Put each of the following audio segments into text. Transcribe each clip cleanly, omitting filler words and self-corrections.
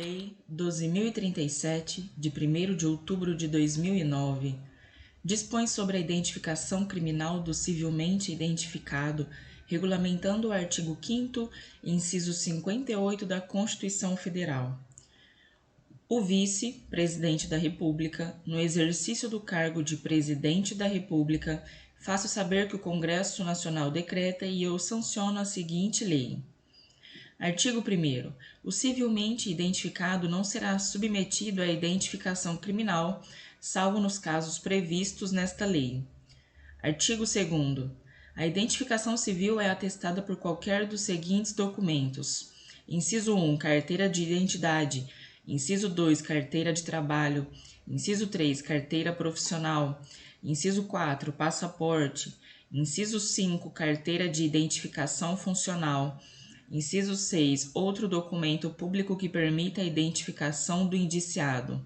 Lei 12.037, de 1º de outubro de 2009, dispõe sobre a identificação criminal do civilmente identificado, regulamentando o artigo 5º, inciso 58 da Constituição Federal. O vice-presidente da República, no exercício do cargo de presidente da República, faço saber que o Congresso Nacional decreta e eu sanciono a seguinte lei. Artigo 1º. O civilmente identificado não será submetido à identificação criminal, salvo nos casos previstos nesta lei. Artigo 2º. A identificação civil é atestada por qualquer dos seguintes documentos. Inciso 1. Carteira de identidade. Inciso 2. Carteira de trabalho. Inciso 3. Carteira profissional. Inciso 4. Passaporte. Inciso 5. Carteira de identificação funcional. Inciso 6. Outro documento público que permita a identificação do indiciado.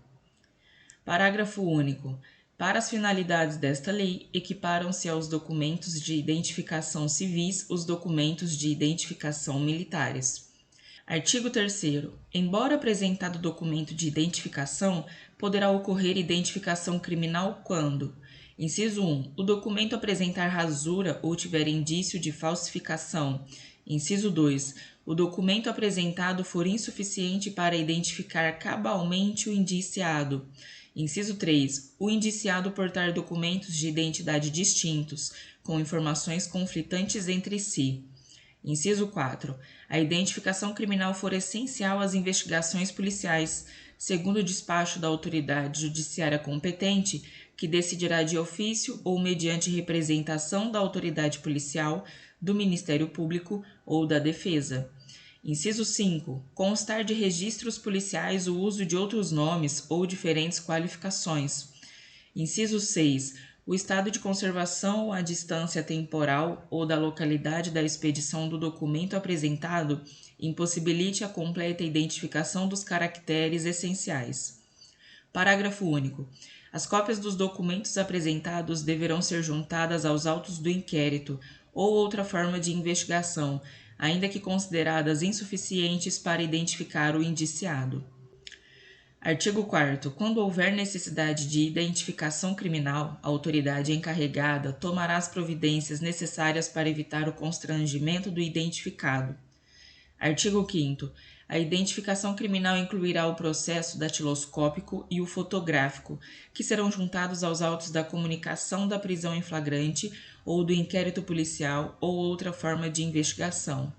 Parágrafo único. Para as finalidades desta lei, equiparam-se aos documentos de identificação civis os documentos de identificação militares. Artigo 3º. Embora apresentado documento de identificação, poderá ocorrer identificação criminal quando: Inciso 1. O documento apresentar rasura ou tiver indício de falsificação. Inciso 2. O documento apresentado for insuficiente para identificar cabalmente o indiciado. Inciso 3. O indiciado portar documentos de identidade distintos, com informações conflitantes entre si. Inciso 4. A identificação criminal for essencial às investigações policiais, segundo o despacho da autoridade judiciária competente, que decidirá de ofício ou mediante representação da autoridade policial, do Ministério Público ou da Defesa. Inciso 5. Constar de registros policiais o uso de outros nomes ou diferentes qualificações. Inciso 6. O estado de conservação ou a distância temporal ou da localidade da expedição do documento apresentado impossibilite a completa identificação dos caracteres essenciais. Parágrafo único. As cópias dos documentos apresentados deverão ser juntadas aos autos do inquérito ou outra forma de investigação, ainda que consideradas insuficientes para identificar o indiciado. Artigo 4º. Quando houver necessidade de identificação criminal, a autoridade encarregada tomará as providências necessárias para evitar o constrangimento do identificado. Artigo 5º. A identificação criminal incluirá o processo datiloscópico e o fotográfico, que serão juntados aos autos da comunicação da prisão em flagrante ou do inquérito policial ou outra forma de investigação.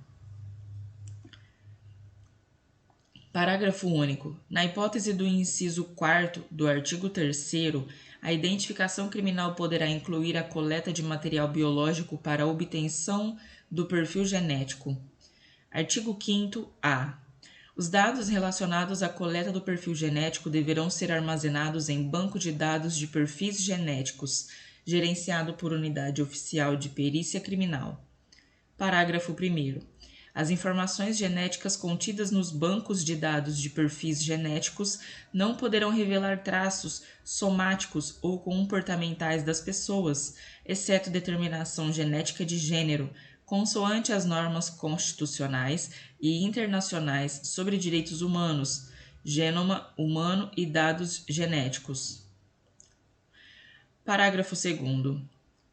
Parágrafo único. Na hipótese do inciso 4º do artigo 3º, a identificação criminal poderá incluir a coleta de material biológico para a obtenção do perfil genético. Artigo 5º-A. Os dados relacionados à coleta do perfil genético deverão ser armazenados em banco de dados de perfis genéticos, gerenciado por unidade oficial de perícia criminal. Parágrafo 1º. As informações genéticas contidas nos bancos de dados de perfis genéticos não poderão revelar traços somáticos ou comportamentais das pessoas, exceto determinação genética de gênero, consoante as normas constitucionais e internacionais sobre direitos humanos, gênoma humano e dados genéticos. Parágrafo 2º.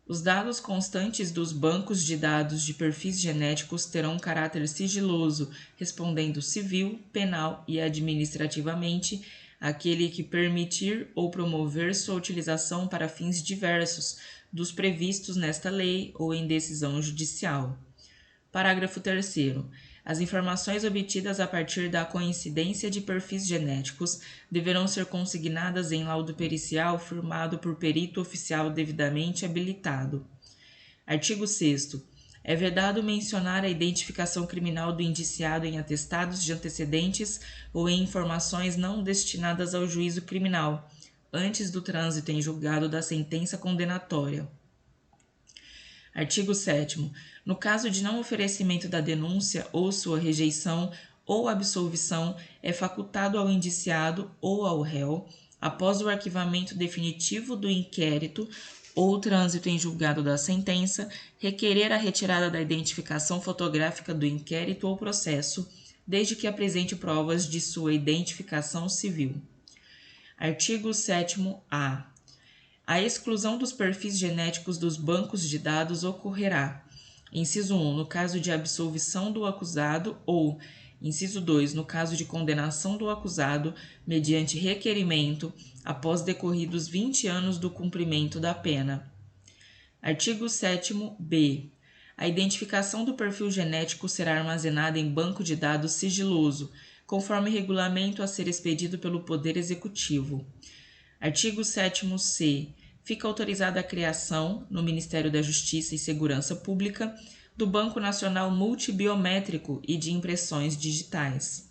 Os dados constantes dos bancos de dados de perfis genéticos terão caráter sigiloso, respondendo civil, penal e administrativamente àquele que permitir ou promover sua utilização para fins diversos dos previstos nesta lei ou em decisão judicial. Parágrafo 3º. As informações obtidas a partir da coincidência de perfis genéticos deverão ser consignadas em laudo pericial firmado por perito oficial devidamente habilitado. Artigo 6º. É vedado mencionar a identificação criminal do indiciado em atestados de antecedentes ou em informações não destinadas ao juízo criminal, antes do trânsito em julgado da sentença condenatória. Artigo 7º. No caso de não oferecimento da denúncia ou sua rejeição ou absolvição, é facultado ao indiciado ou ao réu, após o arquivamento definitivo do inquérito ou trânsito em julgado da sentença, requerer a retirada da identificação fotográfica do inquérito ou processo, desde que apresente provas de sua identificação civil. Artigo 7º-A. A exclusão dos perfis genéticos dos bancos de dados ocorrerá: inciso 1, no caso de absolvição do acusado ou, inciso 2, no caso de condenação do acusado, mediante requerimento, após decorridos 20 anos do cumprimento da pena. Artigo 7º-B. A identificação do perfil genético será armazenada em banco de dados sigiloso, conforme regulamento a ser expedido pelo Poder Executivo. Artigo 7º-C. Fica autorizada a criação, no Ministério da Justiça e Segurança Pública, do Banco Nacional Multibiométrico e de Impressões Digitais.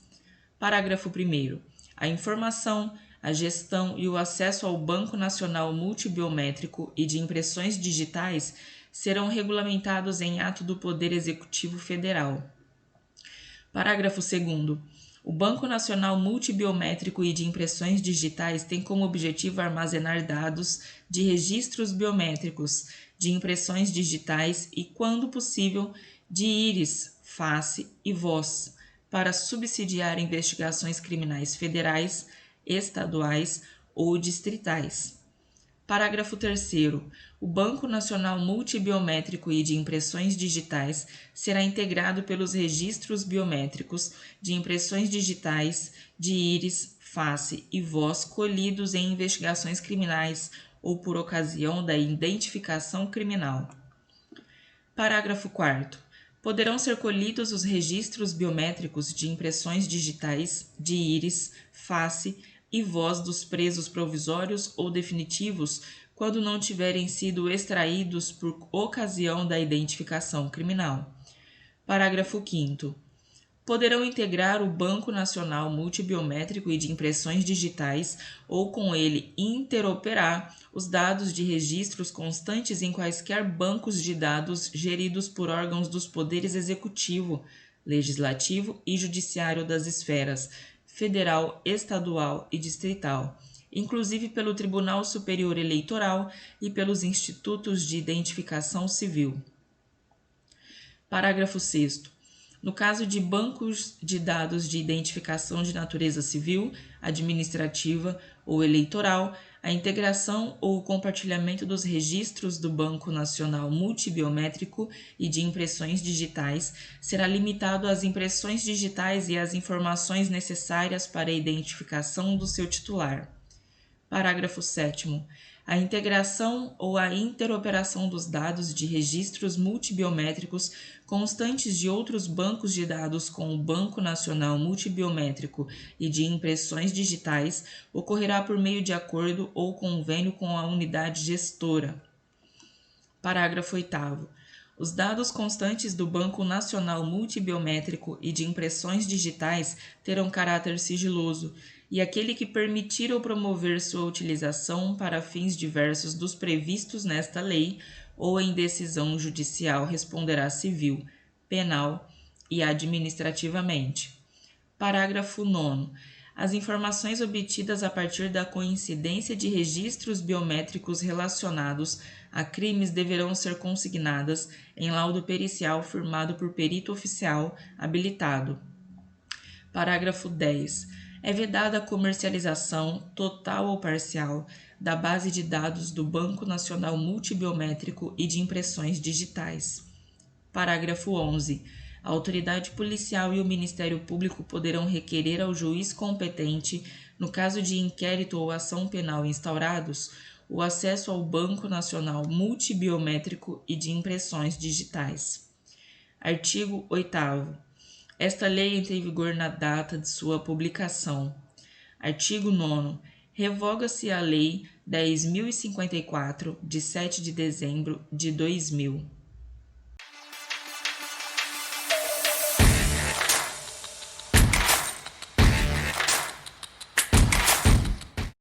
Parágrafo 1º. A informação, a gestão e o acesso ao Banco Nacional Multibiométrico e de Impressões Digitais serão regulamentados em ato do Poder Executivo Federal. Parágrafo 2º. O Banco Nacional Multibiométrico e de Impressões Digitais tem como objetivo armazenar dados de registros biométricos, de impressões digitais e, quando possível, de íris, face e voz, para subsidiar investigações criminais federais, estaduais ou distritais. Parágrafo 3º. O Banco Nacional Multibiométrico e de Impressões Digitais será integrado pelos registros biométricos de impressões digitais, de íris, face e voz colhidos em investigações criminais ou por ocasião da identificação criminal. Parágrafo 4º. Poderão ser colhidos os registros biométricos de impressões digitais, de íris, face e voz dos presos provisórios ou definitivos quando não tiverem sido extraídos por ocasião da identificação criminal. Parágrafo 5º. Poderão integrar o Banco Nacional Multibiométrico e de Impressões Digitais ou com ele interoperar os dados de registros constantes em quaisquer bancos de dados geridos por órgãos dos poderes executivo, legislativo e judiciário das esferas federal, estadual e distrital, inclusive pelo Tribunal Superior Eleitoral e pelos institutos de identificação civil. Parágrafo 6º. No caso de bancos de dados de identificação de natureza civil, administrativa ou eleitoral, a integração ou o compartilhamento dos registros do Banco Nacional Multibiométrico e de Impressões Digitais será limitado às impressões digitais e às informações necessárias para a identificação do seu titular. Parágrafo 7º. A integração ou a interoperação dos dados de registros multibiométricos constantes de outros bancos de dados com o Banco Nacional Multibiométrico e de Impressões Digitais ocorrerá por meio de acordo ou convênio com a unidade gestora. Parágrafo 8º. Os dados constantes do Banco Nacional Multibiométrico e de Impressões Digitais terão caráter sigiloso, e aquele que permitir ou promover sua utilização para fins diversos dos previstos nesta lei ou em decisão judicial responderá civil, penal e administrativamente. Parágrafo 9º. As informações obtidas a partir da coincidência de registros biométricos relacionados a crimes deverão ser consignadas em laudo pericial firmado por perito oficial habilitado. Parágrafo 10º. É vedada a comercialização, total ou parcial, da base de dados do Banco Nacional Multibiométrico e de Impressões Digitais. Parágrafo 11º. A autoridade policial e o Ministério Público poderão requerer ao juiz competente, no caso de inquérito ou ação penal instaurados, o acesso ao Banco Nacional Multibiométrico e de Impressões Digitais. Artigo 8º. Esta lei entra em vigor na data de sua publicação. Artigo 9º. Revoga-se a Lei 10.054, de 7 de dezembro de 2000.